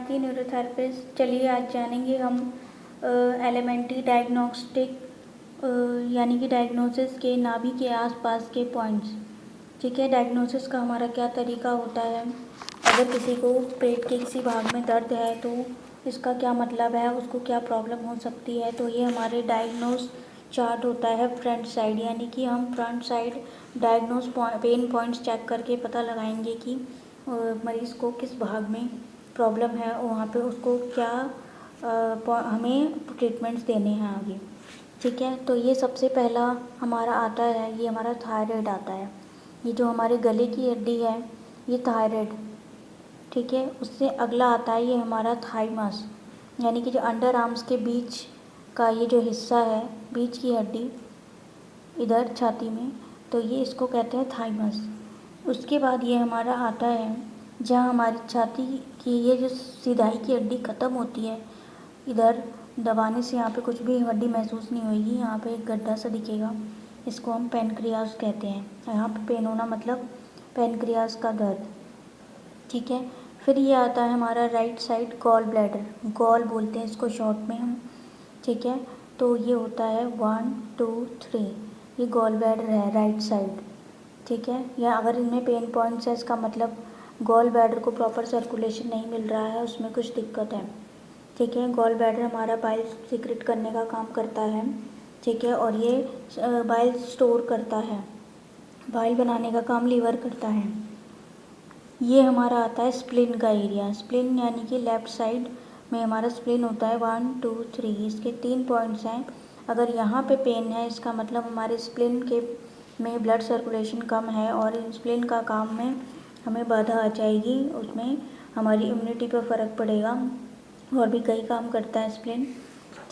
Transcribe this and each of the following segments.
भारतीय न्यूरोथेरेपिस्ट। चलिए आज जानेंगे हम एलिमेंट्री डायग्नोस्टिक यानी कि डायग्नोसिस के नाभि के आसपास के पॉइंट्स। ठीक है, डायग्नोसिस का हमारा क्या तरीका होता है। अगर किसी को पेट के किसी भाग में दर्द है तो इसका क्या मतलब है, उसको क्या प्रॉब्लम हो सकती है। तो ये हमारे डायग्नोस चार्ट होता है फ्रंट साइड, यानी कि हम front side diagnose pain points check करके पता लगाएंगे कि मरीज़ को किस भाग में प्रॉब्लम है और वहाँ पे उसको क्या हमें ट्रीटमेंट्स देने हैं आगे। ठीक है, तो ये सबसे पहला हमारा आता है, ये हमारा थायराइड आता है। ये जो हमारे गले की हड्डी है ये थायराइड। ठीक है, उससे अगला आता है ये हमारा थाइमस, यानी कि जो अंडर आर्म्स के बीच का ये जो हिस्सा है, बीच की हड्डी इधर छाती में, तो ये इसको कहते हैं थाइमस। उसके बाद ये हमारा आता है जहाँ हमारी छाती की ये जो सीधाई की हड्डी ख़त्म होती है, इधर दबाने से यहाँ पे कुछ भी हड्डी महसूस नहीं होगी, यहाँ पे एक गड्ढा सा दिखेगा, इसको हम पैनक्रियास कहते हैं। यहाँ पे पेन होना मतलब पैनक्रियास का दर्द। ठीक है, फिर ये आता है हमारा right side gall bladder, gall बोलते हैं इसको शॉर्ट में हम। ठीक है, तो ये होता है 1 2 3, ये गॉल ब्लैडर है राइट साइड। ठीक है, या अगर इनमें पेन पॉइंट्स है इसका मतलब गॉल ब्लैडर को प्रॉपर सर्कुलेशन नहीं मिल रहा है, उसमें कुछ दिक्कत है। ठीक है, गॉल ब्लैडर हमारा बाइल सीक्रेट करने का काम करता है। ठीक है, और ये बाइल स्टोर करता है, बाइल बनाने का काम लीवर करता है। ये हमारा आता है स्प्लीन का एरिया, स्प्लीन यानी कि लेफ़्ट साइड में हमारा स्प्लीन होता है 1 2 3, इसके 3 पॉइंट्स हैं। अगर यहाँ पे पेन है इसका मतलब हमारे स्प्लीन के में ब्लड सर्कुलेशन कम है और स्प्लीन का काम में हमें बाधा आ जाएगी, उसमें हमारी इम्यूनिटी पर फ़र्क पड़ेगा, और भी कई काम करता है स्प्लीन।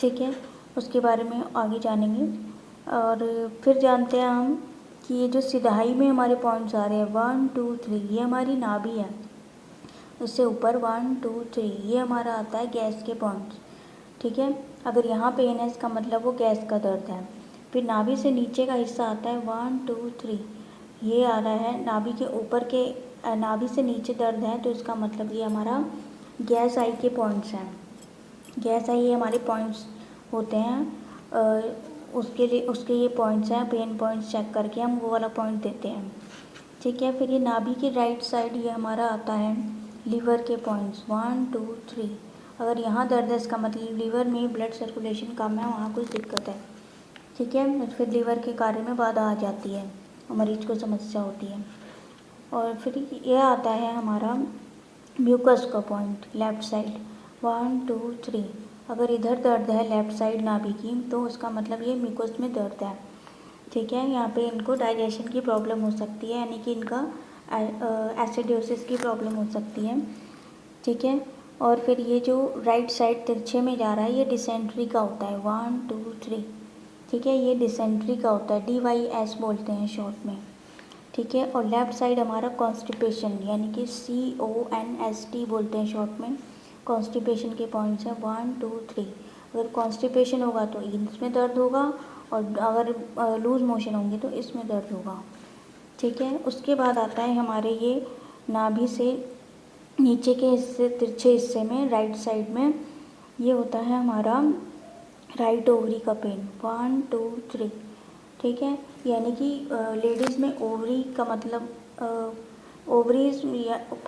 ठीक है, उसके बारे में आगे जानेंगे। और फिर जानते हैं हम कि ये जो सिधाई में हमारे पॉइंट्स आ रहे हैं 1 2 3, ये हमारी नाभि है। उससे ऊपर 1 2 3 ये हमारा आता है गैस के पॉइंट्स। ठीक है, अगर यहाँ पेन है इसका मतलब वो गैस का दर्द है। फिर नाभि से नीचे का हिस्सा आता है 1 2 3, ये आ रहा है नाभि के ऊपर के, नाभि से नीचे दर्द है तो इसका मतलब ये हमारा गैस आई के पॉइंट्स हैं। गैस आई ये हमारे पॉइंट्स होते हैं, उसके लिए उसके ये पॉइंट्स हैं, पेन पॉइंट्स चेक करके हम वो वाला पॉइंट देते हैं। ठीक है, फिर ये नाभि की राइट साइड ये हमारा आता है लीवर के पॉइंट्स 1 2 3। अगर यहाँ दर्द है इसका मतलब लीवर में ब्लड सर्कुलेशन कम है, वहाँ कुछ दिक्कत है। ठीक है, फिर लीवर के कार्य में बाधा आ जाती है और मरीज को समस्या होती है। और फिर ये आता है हमारा म्यूकस का पॉइंट लेफ़्ट साइड 1 2 3। अगर इधर दर्द है लेफ़्ट साइड नाभि की तो उसका मतलब ये म्यूकस में दर्द है। ठीक है, यहाँ पे इनको डाइजेशन की प्रॉब्लम हो सकती है, यानी कि इनका एसिडोसिस की प्रॉब्लम हो सकती है। ठीक है, और फिर ये जो राइट साइड तिरछे में जा रहा है ये डिसेंट्री का होता है 1 2 3। ठीक है, ये डिसेंट्री का होता है, DYS बोलते हैं शॉर्ट में। ठीक है, और लेफ़्ट साइड हमारा कॉन्स्टिपेशन यानी कि CONST बोलते हैं शॉर्ट में। कॉन्स्टिपेशन के पॉइंट्स हैं 1 2 3। अगर कॉन्स्टिपेशन होगा तो इसमें दर्द होगा, और अगर लूज़ मोशन होंगे तो इसमें दर्द होगा। ठीक है, उसके बाद आता है हमारे ये नाभि से नीचे के हिस्से तिरछे हिस्से में राइट साइड में ये होता है हमारा राइट ओवरी का पेन 1 2 3। ठीक है, यानी कि लेडीज़ में ओवरी का मतलब ओवरीज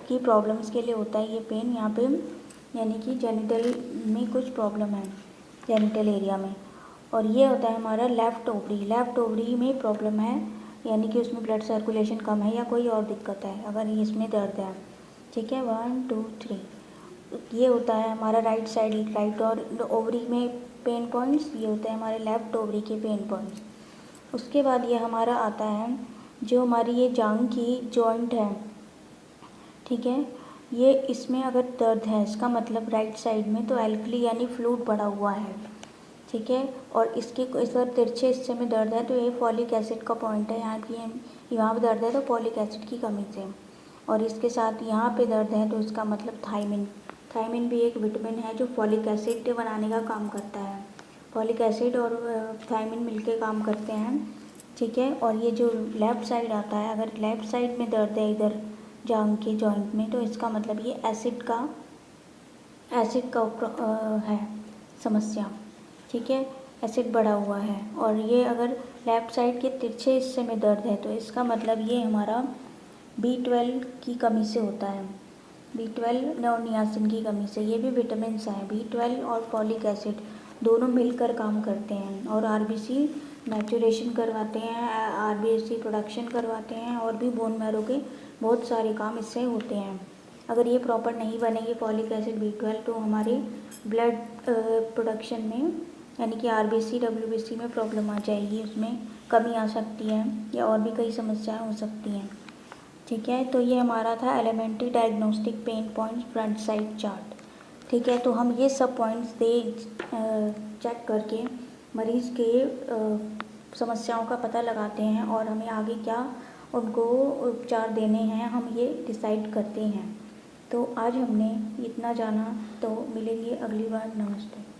की प्रॉब्लम्स के लिए होता है ये पेन यहाँ पे, यानी कि जेनिटल में कुछ प्रॉब्लम है जेनिटल एरिया में। और ये होता है हमारा लेफ़्ट ओवरी, लेफ़्ट ओवरी में प्रॉब्लम है, यानी कि उसमें ब्लड सर्कुलेशन कम है या कोई और दिक्कत है अगर इसमें दर्द है। ठीक है, 1 2 3 ये होता है हमारा राइट साइड राइट और ओवरी में पेन पॉइंट्स, ये होते हैं हमारे लेफ़्ट ओवरी के पेन पॉइंट्स। उसके बाद ये हमारा आता है जो हमारी ये जांघ की जॉइंट है। ठीक है, ये इसमें अगर दर्द है इसका मतलब राइट साइड में तो एल्कली यानी फ्लूइड बढ़ा हुआ है। ठीक है, और इसके इस बार तिरछे हिस्से में दर्द है तो ये फॉलिक एसिड का पॉइंट है, यहाँ पे दर्द है तो फॉलिक एसिड की कमी से। और इसके साथ यहाँ पे दर्द है तो इसका मतलब थायमिन, थायमिन भी एक विटामिन है जो फॉलिक एसिड बनाने का काम करता है। फॉलिक एसिड और थायमिन मिलके काम करते हैं। ठीक है, और ये जो लेफ़्ट साइड आता है, अगर लेफ़्ट साइड में दर्द है इधर जांघ के जॉइंट में तो इसका मतलब ये एसिड का एसिड का है समस्या, ठीक है, एसिड बढ़ा हुआ है और ये अगर लेफ़्ट साइड के तिरछे हिस्से में दर्द है तो इसका मतलब ये हमारा B12 की कमी से होता है, B12 और नियासिन की कमी से। ये भी विटामिन्स हैं, B12 और फॉलिक एसिड दोनों मिलकर काम करते हैं और RBC मैच्योरेशन करवाते हैं, RBC प्रोडक्शन करवाते हैं और भी बोन मैरो के बहुत सारे काम इससे होते हैं। अगर ये प्रॉपर नहीं बनेगी फॉलिक एसिड B12 तो हमारे ब्लड प्रोडक्शन में यानी कि RBC WBC में प्रॉब्लम आ जाएगी, उसमें कमी आ सकती है या और भी कई समस्याएं हो सकती हैं, ठीक है। तो ये हमारा था elementary diagnostic pain points front side chart, ठीक है। तो हम ये सब पॉइंट्स चेक करके मरीज़ के समस्याओं का पता लगाते हैं और हमें आगे क्या उनको उपचार देने हैं हम ये डिसाइड करते हैं। तो आज हमने इतना जाना, तो मिलेंगे अगली बार। नमस्ते।